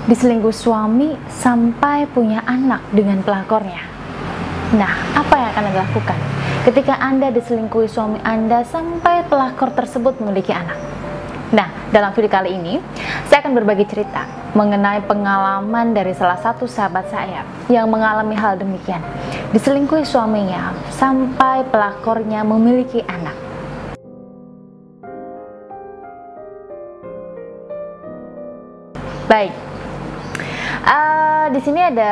diselingkuh suami sampai punya anak dengan pelakornya. Nah, apa yang akan Anda lakukan ketika Anda diselingkuhi suami Anda sampai pelakor tersebut memiliki anak? Nah, dalam video kali ini saya akan berbagi cerita mengenai pengalaman dari salah satu sahabat saya yang mengalami hal demikian, diselingkuhi suaminya sampai pelakornya memiliki anak. Baik, di sini ada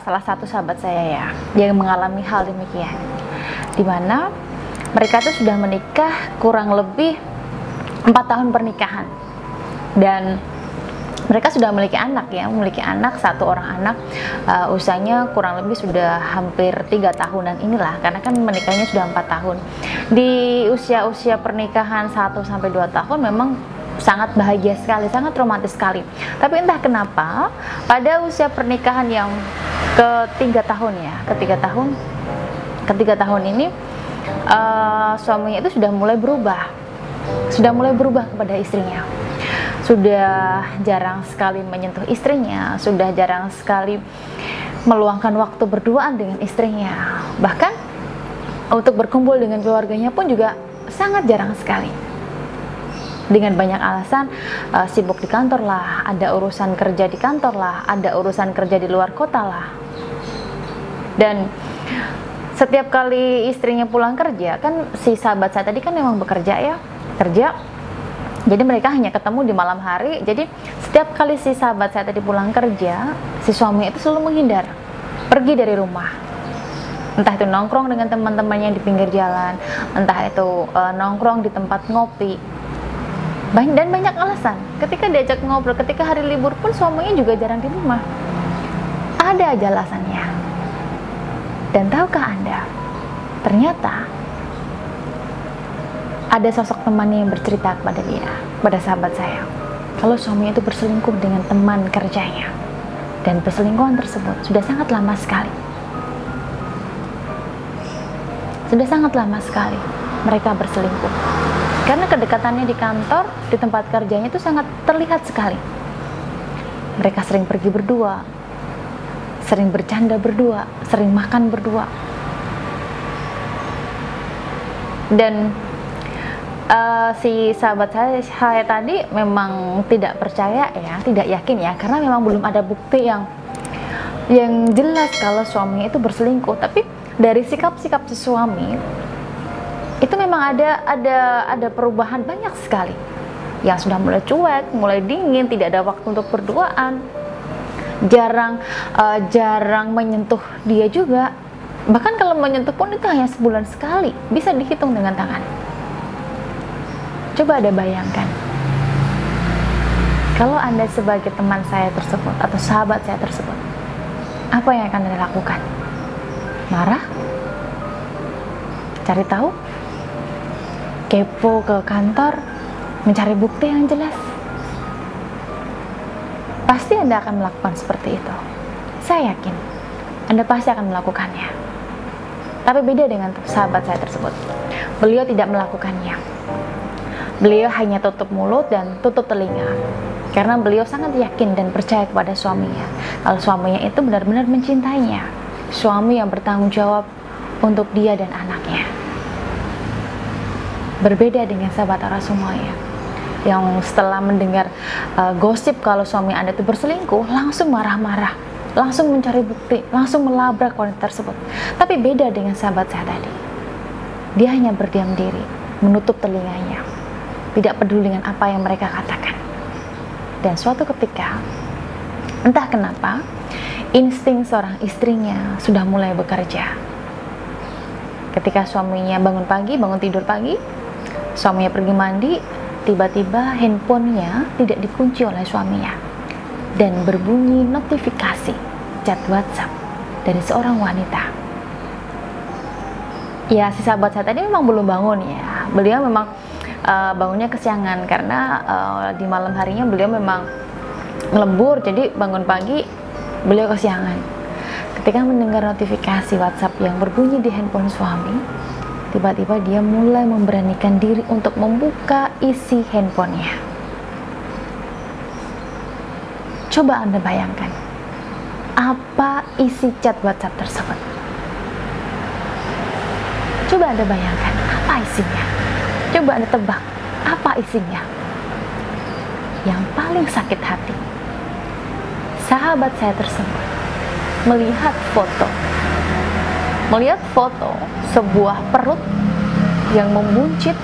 salah satu sahabat saya ya yang mengalami hal demikian, dimana mereka tuh sudah menikah kurang lebih 4 tahun pernikahan, dan mereka sudah memiliki anak, satu orang anak, usianya kurang lebih sudah hampir 3 tahunan inilah, karena kan menikahnya sudah 4 tahun. Di usia pernikahan 1-2 tahun memang sangat bahagia sekali, sangat romantis sekali. Tapi entah kenapa pada usia pernikahan yang ketiga tahun ini suaminya itu sudah mulai berubah kepada istrinya. Sudah jarang sekali menyentuh istrinya, sudah jarang sekali meluangkan waktu berduaan dengan istrinya. Bahkan untuk berkumpul dengan keluarganya pun juga sangat jarang sekali. Dengan banyak alasan, sibuk di kantor lah, ada urusan kerja di kantor lah, ada urusan kerja di luar kota lah. Dan setiap kali istrinya pulang kerja, kan si sahabat saya tadi kan memang bekerja. Jadi mereka hanya ketemu di malam hari. Jadi setiap kali si sahabat saya tadi pulang kerja, si suami itu selalu menghindar, pergi dari rumah. Entah itu nongkrong dengan teman-temannya di pinggir jalan, entah itu nongkrong di tempat ngopi. Dan banyak alasan. Ketika diajak ngobrol, ketika hari libur pun suaminya juga jarang di rumah. Ada aja alasannya. Dan tahukah Anda, ternyata ada sosok temannya yang bercerita kepada sahabat saya, kalau suaminya itu berselingkuh dengan teman kerjanya. Dan perselingkuhan tersebut sudah sangat lama sekali. Sudah sangat lama sekali mereka berselingkuh. Karena kedekatannya di kantor, di tempat kerjanya itu sangat terlihat sekali. Mereka sering pergi berdua, sering bercanda berdua, sering makan berdua. Dan si sahabat saya tadi memang tidak percaya ya, tidak yakin ya, karena memang belum ada bukti yang jelas kalau suaminya itu berselingkuh. Tapi dari sikap-sikap si suami itu memang ada perubahan banyak sekali, yang sudah mulai cuek, mulai dingin, tidak ada waktu untuk berduaan, jarang menyentuh dia juga. Bahkan kalau menyentuh pun itu hanya sebulan sekali, bisa dihitung dengan tangan. Coba Anda bayangkan, kalau Anda sebagai teman saya tersebut atau sahabat saya tersebut, apa yang akan Anda lakukan? Marah? Cari tahu? Kepo ke kantor, mencari bukti yang jelas? Pasti Anda akan melakukan seperti itu. Saya yakin Anda pasti akan melakukannya. Tapi beda dengan sahabat saya tersebut. Beliau tidak melakukannya. Beliau hanya tutup mulut dan tutup telinga, karena beliau sangat yakin dan percaya kepada suaminya, kalau suaminya itu benar-benar mencintainya, suami yang bertanggung jawab untuk dia dan anaknya. Berbeda dengan sahabat Ara semua ya, yang setelah mendengar gosip kalau suami Anda itu berselingkuh, langsung marah-marah, langsung mencari bukti, langsung melabrak wanita tersebut. Tapi beda dengan sahabat saya tadi. Dia hanya berdiam diri, menutup telinganya, tidak peduli dengan apa yang mereka katakan. Dan suatu ketika, entah kenapa, insting seorang istrinya sudah mulai bekerja. Ketika suaminya bangun tidur pagi, suaminya pergi mandi, tiba-tiba handphonenya tidak dikunci oleh suaminya dan berbunyi notifikasi chat WhatsApp dari seorang wanita. Ya, si sahabat saya tadi memang belum bangun ya. Beliau memang bangunnya kesiangan karena di malam harinya beliau memang ngelembur, jadi bangun pagi beliau kesiangan. Ketika mendengar notifikasi WhatsApp yang berbunyi di handphone suami, tiba-tiba dia mulai memberanikan diri untuk membuka isi handphonenya. Coba Anda bayangkan, apa isi chat WhatsApp tersebut? Coba Anda bayangkan, apa isinya? Coba Anda tebak, apa isinya? Yang paling sakit hati, sahabat saya tersebut melihat foto sebuah perut yang membuncit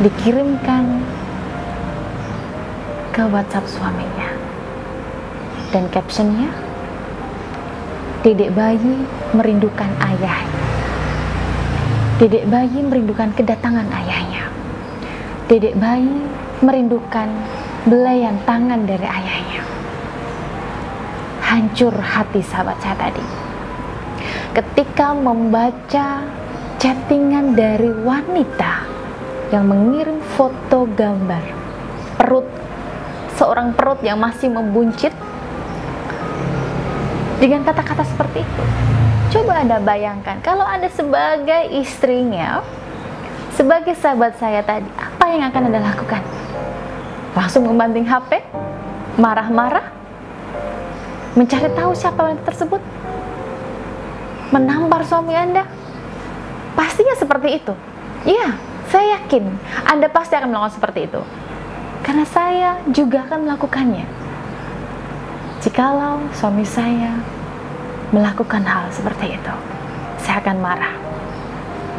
dikirimkan ke WhatsApp suaminya, dan captionnya, dedek bayi merindukan ayahnya, dedek bayi merindukan kedatangan ayahnya, dedek bayi merindukan belayan tangan dari ayahnya. Hancur hati sahabat saya tadi ketika membaca chattingan dari wanita yang mengirim foto gambar seorang perut yang masih membuncit dengan kata-kata seperti itu. Coba Anda bayangkan, kalau Anda sebagai istrinya, sebagai sahabat saya tadi, apa yang akan Anda lakukan? Langsung membanting HP? Marah-marah? Mencari tahu siapa wanita tersebut? Menampar suami Anda? Pastinya seperti itu. Iya, saya yakin Anda pasti akan melakukan seperti itu, karena saya juga akan melakukannya. Jikalau suami saya melakukan hal seperti itu, saya akan marah.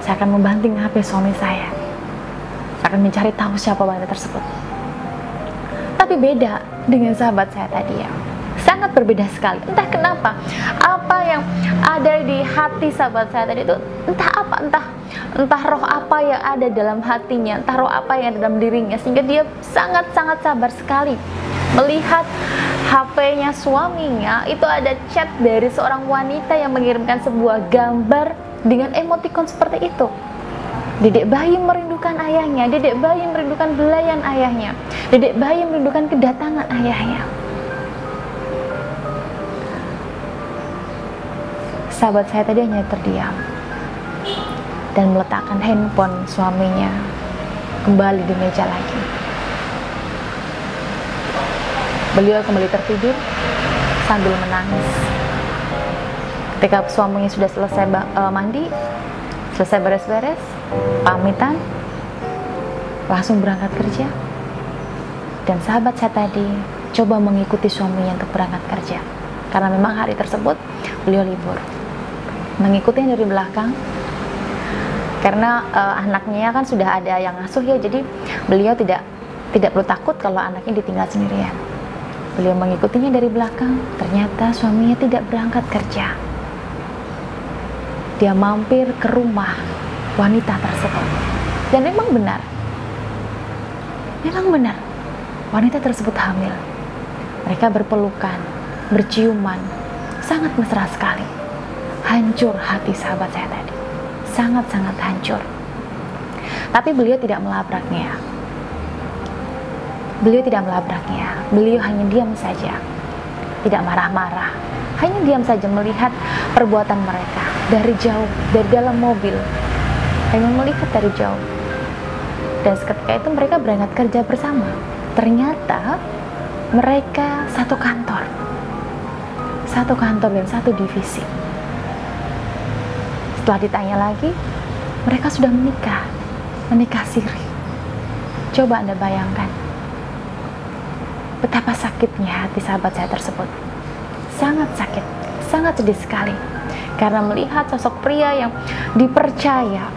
Saya akan membanting HP suami saya. Saya akan mencari tahu siapa wanita tersebut. Tapi beda dengan sahabat saya tadi ya, sangat berbeda sekali. Entah kenapa, apa yang ada di hati sahabat saya tadi itu entah roh apa yang ada dalam hatinya, entah roh apa yang ada dalam dirinya, sehingga dia sangat-sangat sabar sekali melihat HP-nya suaminya itu ada chat dari seorang wanita yang mengirimkan sebuah gambar dengan emoticon seperti itu. Dedek bayi merindukan ayahnya, dedek bayi merindukan belayan ayahnya, dedek bayi merindukan kedatangan ayahnya. Sahabat saya tadi hanya terdiam dan meletakkan handphone suaminya kembali di meja lagi. Beliau kembali tertidur sambil menangis. Ketika suaminya sudah selesai mandi, selesai beres-beres, pamitan, langsung berangkat kerja. Dan sahabat saya tadi coba mengikuti suaminya untuk berangkat kerja, karena memang hari tersebut beliau libur. Mengikutinya dari belakang, karena anaknya kan sudah ada yang ngasuh ya, jadi beliau tidak perlu takut kalau anaknya ditinggal sendirian. Beliau mengikutinya dari belakang. Ternyata suaminya tidak berangkat kerja. Dia mampir ke rumah wanita tersebut, dan memang benar wanita tersebut hamil. Mereka berpelukan, berciuman, sangat mesra sekali. Hancur hati sahabat saya tadi, sangat-sangat hancur. Tapi beliau tidak melabraknya. Beliau hanya diam saja, tidak marah-marah, hanya diam saja melihat perbuatan mereka dari jauh, dari dalam mobil, hanya melihat dari jauh. Dan seketika itu mereka berangkat kerja bersama. Ternyata mereka satu kantor dan satu divisi. Setelah ditanya lagi, mereka sudah menikah siri. Coba Anda bayangkan betapa sakitnya hati sahabat saya tersebut. Sangat sakit, sangat sedih sekali, karena melihat sosok pria yang dipercaya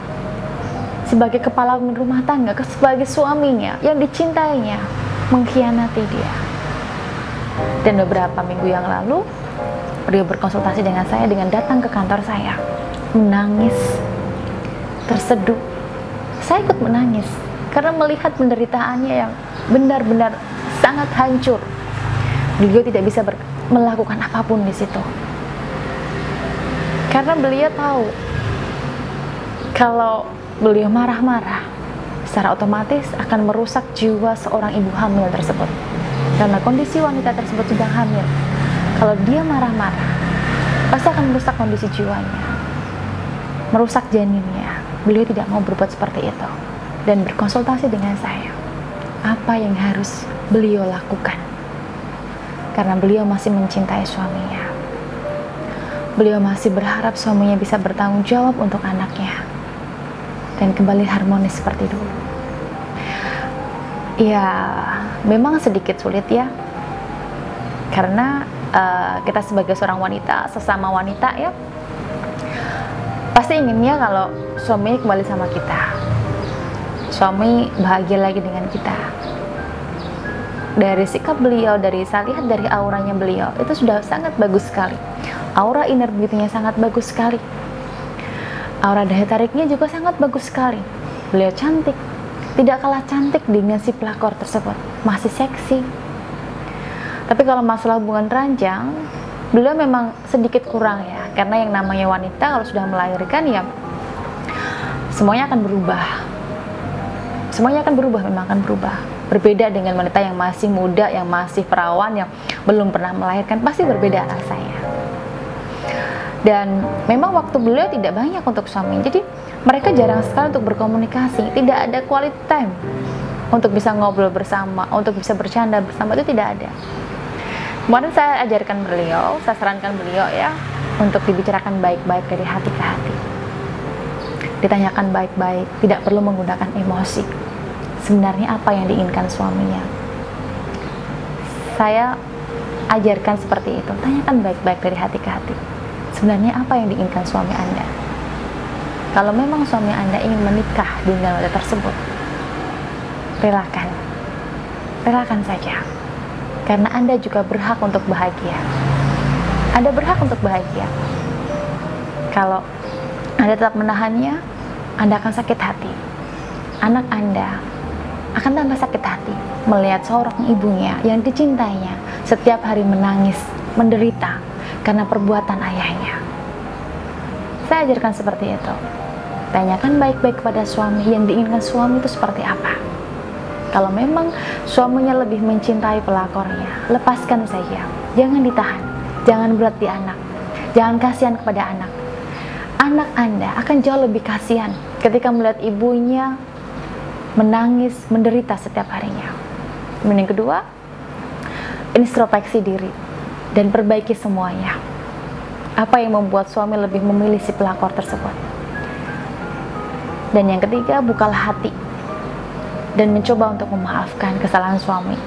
sebagai kepala rumah tangga, sebagai suaminya yang dicintainya, mengkhianati dia. Dan beberapa minggu yang lalu, beliau berkonsultasi dengan saya dengan datang ke kantor saya, menangis, terseduh. Saya ikut menangis karena melihat penderitaannya yang benar-benar sangat hancur. Beliau tidak bisa melakukan apapun di situ, karena beliau tahu kalau beliau marah-marah secara otomatis akan merusak jiwa seorang ibu hamil tersebut, karena kondisi wanita tersebut sedang hamil. Kalau dia marah-marah, pasti akan merusak kondisi jiwanya, merusak janinnya. Beliau tidak mau berbuat seperti itu dan berkonsultasi dengan saya apa yang harus beliau lakukan. Karena beliau masih mencintai suaminya. Beliau masih berharap suaminya bisa bertanggung jawab untuk anaknya dan kembali harmonis seperti dulu. Ya, memang sedikit sulit ya, karena kita sebagai seorang wanita, sesama wanita ya, pasti inginnya kalau suami kembali sama kita, suami bahagia lagi dengan kita. Dari sikap beliau, dari saya lihat dari auranya beliau, itu sudah sangat bagus sekali. Aura inner beauty-nya sangat bagus sekali. Aura daya tariknya juga sangat bagus sekali. Beliau cantik, tidak kalah cantik dengan si pelakor tersebut, masih seksi. Tapi kalau masalah hubungan ranjang, beliau memang sedikit kurang ya, karena yang namanya wanita kalau sudah melahirkan ya semuanya akan berubah. Semuanya akan berubah, memang akan berubah. Berbeda dengan wanita yang masih muda, yang masih perawan, yang belum pernah melahirkan, pasti berbeda rasanya. Dan memang waktu beliau tidak banyak untuk suami, jadi mereka jarang sekali untuk berkomunikasi, tidak ada quality time untuk bisa ngobrol bersama, untuk bisa bercanda bersama, itu tidak ada. Kemarin saya ajarkan beliau, saya sarankan beliau ya, untuk dibicarakan baik-baik dari hati ke hati. Ditanyakan baik-baik, tidak perlu menggunakan emosi. Sebenarnya apa yang diinginkan suaminya? Saya ajarkan seperti itu, tanyakan baik-baik dari hati ke hati. Sebenarnya apa yang diinginkan suami Anda? Kalau memang suami Anda ingin menikah dengan wanita tersebut, relakan. Relakan saja. Karena Anda juga berhak untuk bahagia. Anda berhak untuk bahagia. Kalau Anda tetap menahannya, Anda akan sakit hati. Anak Anda akan tambah sakit hati melihat seorang ibunya yang dicintainya setiap hari menangis, menderita karena perbuatan ayahnya. Saya ajarkan seperti itu. Tanyakan baik-baik kepada suami, yang diinginkan suami itu seperti apa. Kalau memang suaminya lebih mencintai pelakornya, lepaskan saja. Jangan ditahan, jangan berat di anak, jangan kasihan kepada anak. Anak Anda akan jauh lebih kasihan ketika melihat ibunya menangis, menderita setiap harinya. Dan yang kedua, introspeksi diri dan perbaiki semuanya. Apa yang membuat suami lebih memilih si pelakor tersebut? Dan yang ketiga, bukalah hati dan mencoba untuk memaafkan kesalahan suami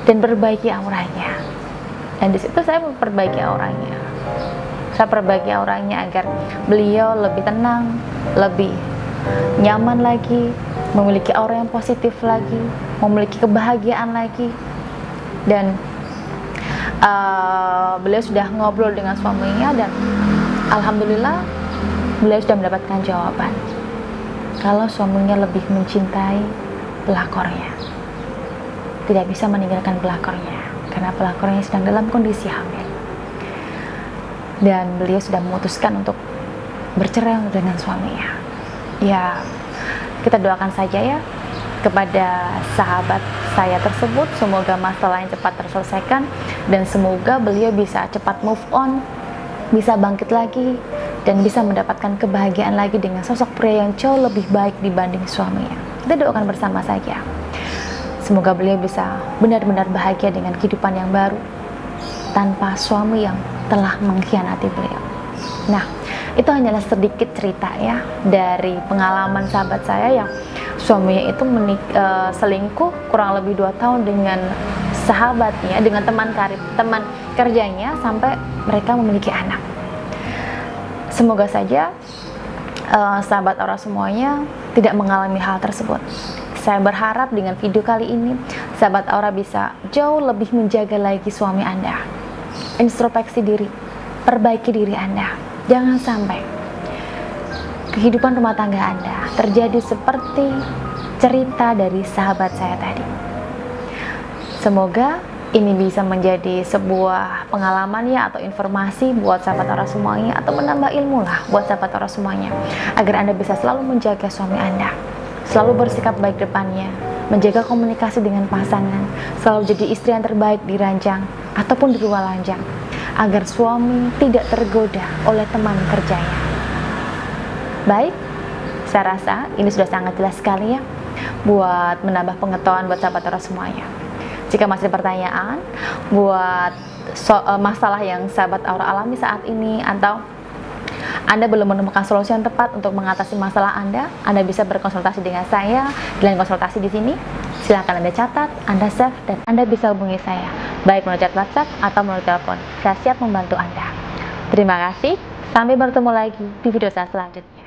dan perbaiki auranya. Dan di situ saya memperbaiki auranya. Saya perbaiki auranya agar beliau lebih tenang, lebih nyaman lagi, memiliki aura yang positif lagi, memiliki kebahagiaan lagi. Dan beliau sudah ngobrol dengan suaminya dan alhamdulillah beliau sudah mendapatkan jawaban kalau suaminya lebih mencintai pelakornya, tidak bisa meninggalkan pelakornya karena pelakornya sedang dalam kondisi hamil. Dan beliau sudah memutuskan untuk bercerai dengan suaminya. Ya, kita doakan saja ya kepada sahabat saya tersebut, semoga masalahnya cepat terselesaikan dan semoga beliau bisa cepat move on, bisa bangkit lagi dan bisa mendapatkan kebahagiaan lagi dengan sosok pria yang jauh lebih baik dibanding suaminya. Kita doakan bersama saja. Semoga beliau bisa benar-benar bahagia dengan kehidupan yang baru tanpa suami yang telah mengkhianati beliau. Nah, itu hanyalah sedikit cerita ya dari pengalaman sahabat saya yang suaminya itu selingkuh kurang lebih 2 tahun dengan sahabatnya, dengan teman kerjanya sampai mereka memiliki anak. Semoga saja sahabat Aura semuanya tidak mengalami hal tersebut. Saya berharap dengan video kali ini sahabat Aura bisa jauh lebih menjaga lagi suami Anda. Introspeksi diri, perbaiki diri Anda. Jangan sampai kehidupan rumah tangga Anda terjadi seperti cerita dari sahabat saya tadi. Semoga ini bisa menjadi sebuah pengalaman ya, atau informasi buat sahabat Aura semuanya, atau menambah ilmu lah buat sahabat Aura semuanya, agar Anda bisa selalu menjaga suami Anda, selalu bersikap baik depannya, menjaga komunikasi dengan pasangan, selalu jadi istri yang terbaik di ranjang ataupun di luar ranjang, agar suami tidak tergoda oleh teman kerjanya. Baik, saya rasa ini sudah sangat jelas sekali ya buat menambah pengetahuan buat sahabat Aura semuanya. Jika masih ada pertanyaan buat masalah yang sahabat Aura alami saat ini, atau Anda belum menemukan solusi yang tepat untuk mengatasi masalah Anda bisa berkonsultasi dengan saya di line konsultasi di sini. Silahkan Anda catat, Anda save, dan Anda bisa hubungi saya, baik melalui chat WhatsApp atau melalui telepon. Saya siap membantu Anda. Terima kasih, sampai bertemu lagi di video saya selanjutnya.